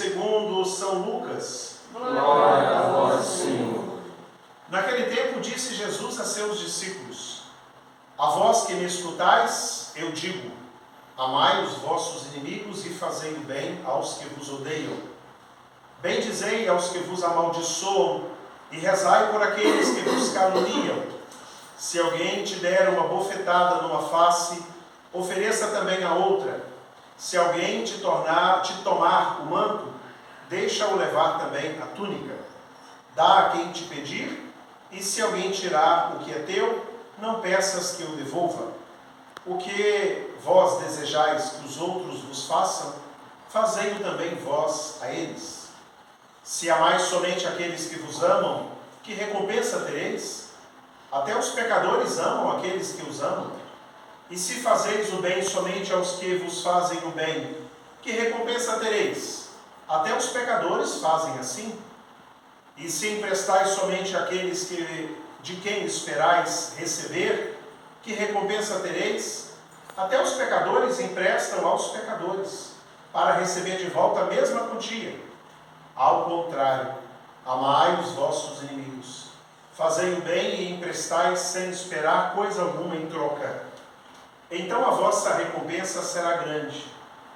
segundo São Lucas. Glória a vós, Senhor. Naquele tempo disse Jesus a seus discípulos: A vós que me escutais, eu digo, amai os vossos inimigos e fazei o bem aos que vos odeiam. Bendizei aos que vos amaldiçoam e rezai por aqueles que vos caluniam. Se alguém te der uma bofetada numa face, ofereça também a outra. Se alguém te tomar o manto, deixa-o levar também a túnica. Dá a quem te pedir, e se alguém tirar o que é teu, não peças que o devolva. O que vós desejais que os outros vos façam, fazei-o também vós a eles. Se amais somente aqueles que vos amam, que recompensa tereis? Até os pecadores amam aqueles que os amam. E se fazeis o bem somente aos que vos fazem o bem, que recompensa tereis? Até os pecadores fazem assim. E se emprestais somente àqueles de quem esperais receber, que recompensa tereis? Até os pecadores emprestam aos pecadores, para receber de volta a mesma quantia. Ao contrário, amai os vossos inimigos. Fazei o bem e emprestai sem esperar coisa alguma em troca. Então a vossa recompensa será grande,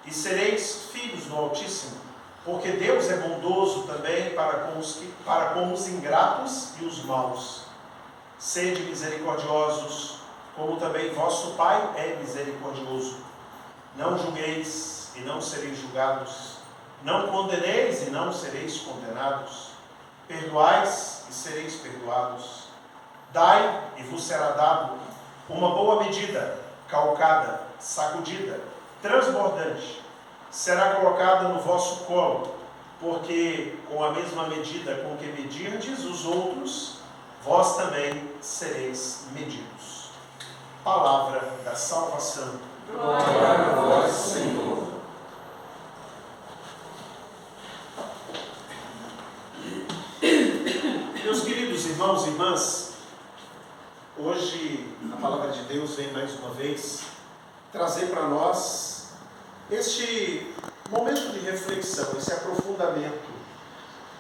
e sereis filhos do Altíssimo, porque Deus é bondoso também para com os ingratos e os maus. Sede misericordiosos, como também vosso Pai é misericordioso. Não julgueis e não sereis julgados. Não condeneis e não sereis condenados. Perdoais e sereis perdoados. Dai e vos será dado uma boa medida, calcada, sacudida, transbordante, será colocada no vosso colo, porque com a mesma medida com que medirdes os outros, vós também sereis medidos. Palavra da salvação. Glória a vós, Senhor. Meus queridos irmãos e irmãs, hoje a palavra de Deus vem mais uma vez trazer para nós este momento de reflexão, esse aprofundamento.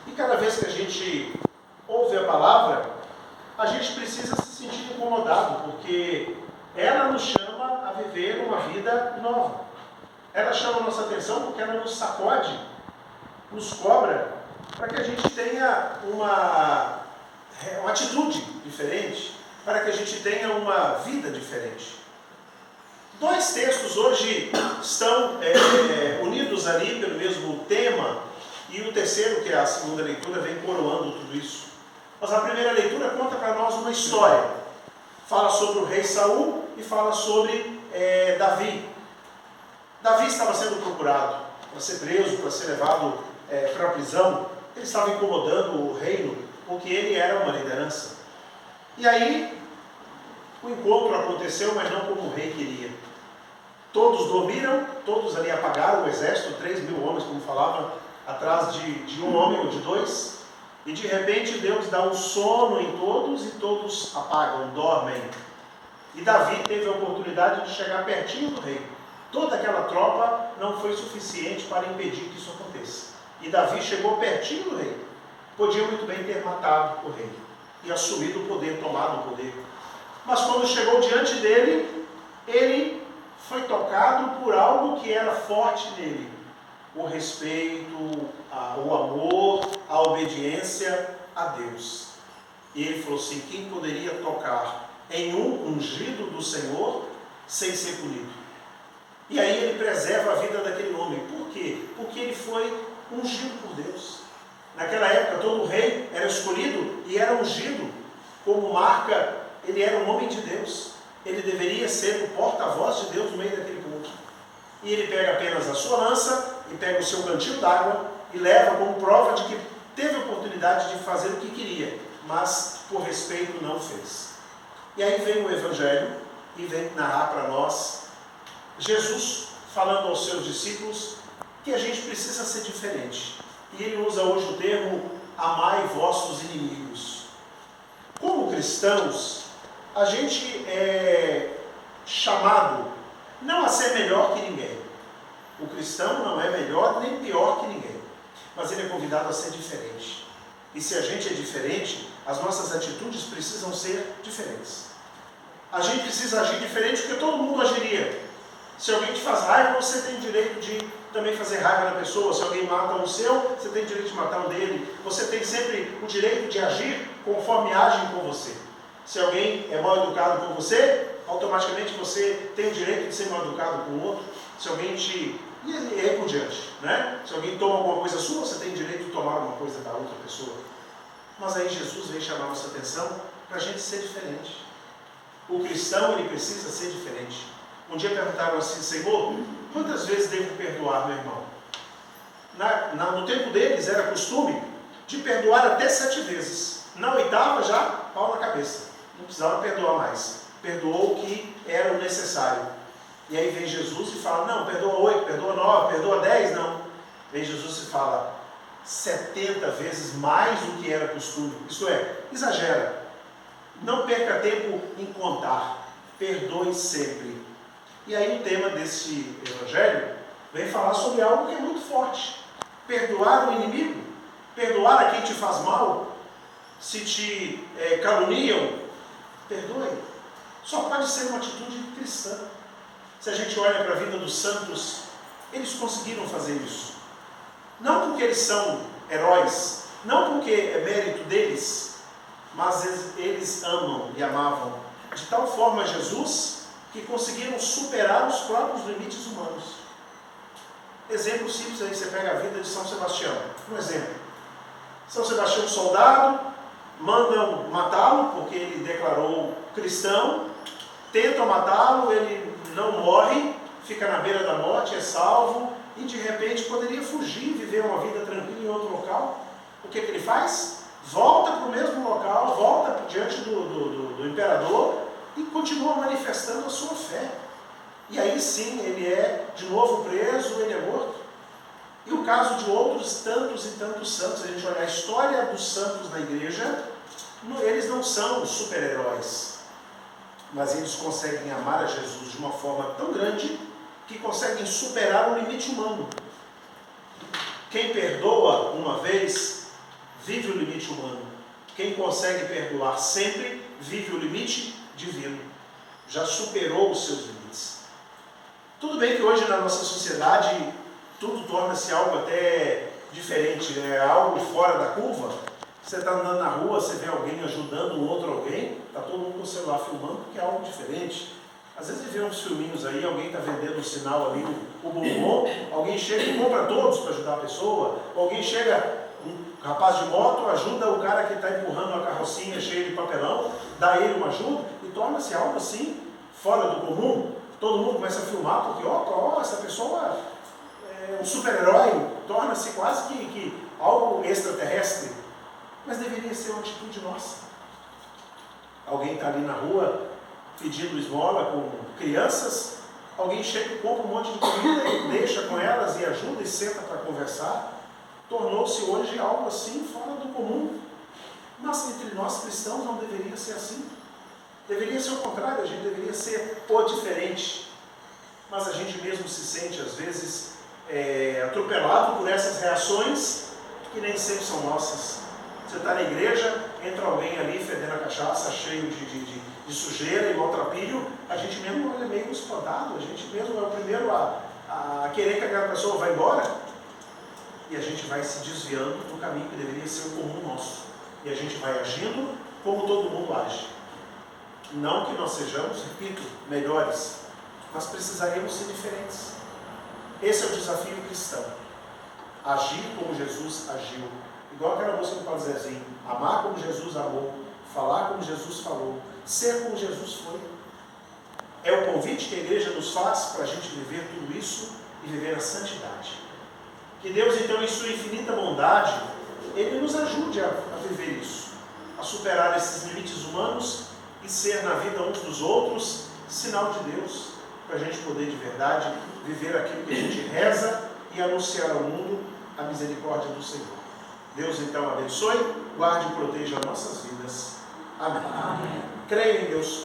E cada vez que a gente ouve a palavra, a gente precisa se sentir incomodado, porque ela nos chama a viver uma vida nova. Ela chama a nossa atenção porque ela nos sacode, nos cobra, para que a gente tenha uma atitude diferente, para que a gente tenha uma vida diferente. Dois textos hoje estão unidos ali pelo mesmo tema, e o terceiro, que é a segunda leitura, vem coroando tudo isso. Mas a primeira leitura conta para nós uma história. Fala sobre o rei Saul e fala sobre Davi. Davi estava sendo procurado para ser preso, para ser levado para a prisão. Ele estava incomodando o reino, porque ele era uma liderança. E aí, o encontro aconteceu, mas não como o rei queria. Todos dormiram, todos ali apagaram o exército, 3.000 homens, como falava, atrás de um homem ou de dois. E de repente Deus dá um sono em todos e todos apagam, dormem. E Davi teve a oportunidade de chegar pertinho do rei. Toda aquela tropa não foi suficiente para impedir que isso aconteça. E Davi chegou pertinho do rei. Podia muito bem ter matado o rei e assumido o poder, tomado o poder. Mas quando chegou diante dele, ele foi tocado por algo que era forte nele. O respeito, o amor, a obediência a Deus. E ele falou assim: quem poderia tocar em um ungido do Senhor sem ser punido? E aí ele preserva a vida daquele homem. Por quê? Porque ele foi ungido por Deus. Naquela época todo rei era escolhido e era ungido. Como marca, ele era um homem de Deus. Ele deveria ser o porta-voz de Deus no meio daquele povo. E ele pega apenas a sua lança e pega o seu cantil d'água e leva como prova de que teve a oportunidade de fazer o que queria, mas por respeito não fez. E aí vem o Evangelho e vem narrar para nós Jesus falando aos seus discípulos que a gente precisa ser diferente. E ele usa hoje o termo amai vossos inimigos. Como cristãos, a gente é chamado não a ser melhor que ninguém. O cristão não é melhor nem pior que ninguém. mas ele é convidado a ser diferente. E se a gente é diferente, as nossas atitudes precisam ser diferentes. A gente precisa agir diferente porque todo mundo agiria. Se alguém te faz raiva, você tem o direito de também fazer raiva na pessoa. Se alguém mata um seu, você tem o direito de matar um dele. Você tem sempre o direito de agir conforme agem com você. Se alguém é mal educado com você, automaticamente você tem o direito de ser mal educado com o outro. Se alguém te... E aí por diante, né? Se alguém toma alguma coisa sua, você tem o direito de tomar alguma coisa da outra pessoa. Mas aí Jesus vem chamar nossa atenção para a gente ser diferente. O cristão, ele precisa ser diferente. Um dia perguntaram assim: Senhor, quantas vezes devo perdoar meu irmão? No tempo deles era costume de perdoar até 7 vezes. Na 8ª já, pau na cabeça. Não precisava perdoar mais. Perdoou o que era o necessário. E aí vem Jesus e fala: não, perdoa 8, perdoa 9, perdoa 10, não. Vem Jesus e fala 70 vezes mais do que era costume. Isto é, exagera. Não perca tempo em contar. Perdoe sempre. E aí o tema desse evangelho vem falar sobre algo que é muito forte. Perdoar o inimigo. Perdoar a quem te faz mal. Se te caluniam, perdoe. Só pode ser uma atitude cristã. Se a gente olha para a vida dos santos, eles conseguiram fazer isso. Não porque eles são heróis, não porque é mérito deles, mas eles amam e amavam de tal forma Jesus que conseguiram superar os próprios limites humanos. Exemplo simples aí, você pega a vida de São Sebastião. Um exemplo. São Sebastião, soldado, mandam matá-lo porque ele declarou cristão, tentam matá-lo, ele não morre, fica na beira da morte, é salvo, e de repente poderia fugir, viver uma vida tranquila em outro local. O que ele faz? Volta para o mesmo local, volta diante do imperador e continua manifestando a sua fé. E aí sim, ele é de novo preso, ele é morto. E o caso de outros tantos e tantos santos, a gente olha a história dos santos na igreja, eles não são super-heróis, mas eles conseguem amar a Jesus de uma forma tão grande que conseguem superar o limite humano. Quem perdoa uma vez, vive o limite humano. Quem consegue perdoar sempre, vive o limite divino. Já superou os seus limites. Tudo bem que hoje na nossa sociedade tudo torna-se algo até diferente, é algo fora da curva. Você está andando na rua, você vê alguém ajudando um outro alguém, está todo mundo com o celular filmando, porque é algo diferente. Às vezes vê uns filminhos aí, alguém está vendendo um sinal ali, o bombom, alguém chega e compra todos para ajudar a pessoa, alguém chega, um rapaz de moto ajuda o cara que está empurrando uma carrocinha cheia de papelão, dá ele uma ajuda e torna-se algo assim, fora do comum. Todo mundo começa a filmar porque, ó, essa pessoa é um super-herói, torna-se quase que algo extraterrestre. Mas deveria ser uma atitude nossa. Alguém está ali na rua pedindo esmola com crianças, alguém chega e compra um monte de comida e deixa com elas e ajuda e senta para conversar. Tornou-se hoje algo assim fora do comum. Mas entre nós cristãos não deveria ser assim. Deveria ser o contrário, a gente deveria ser o diferente. Mas a gente mesmo se sente às vezes atropelado por essas reações que nem sempre são nossas. Você está na igreja, entra alguém ali fedendo a cachaça, cheio de sujeira e maltrapilho, a gente mesmo olha meio espantado, a gente mesmo é o primeiro a querer que aquela pessoa vá embora. E a gente vai se desviando do caminho que deveria ser o comum nosso. E a gente vai agindo como todo mundo age. Não que nós sejamos, repito, melhores, mas precisaríamos ser diferentes. Esse é o desafio cristão. Agir como Jesus agiu. Igual aquela música do Padre Zezinho. Amar como Jesus amou. Falar como Jesus falou. Ser como Jesus foi. É o convite que a igreja nos faz para a gente viver tudo isso e viver a santidade. Que Deus, então, em sua infinita bondade, Ele nos ajude a viver isso. A superar esses limites humanos e ser na vida uns dos outros sinal de Deus. Para a gente poder de verdade viver aquilo que a gente reza e anunciar ao mundo a misericórdia do Senhor. Deus então abençoe, guarde e proteja nossas vidas. Amém. Creio em Deus.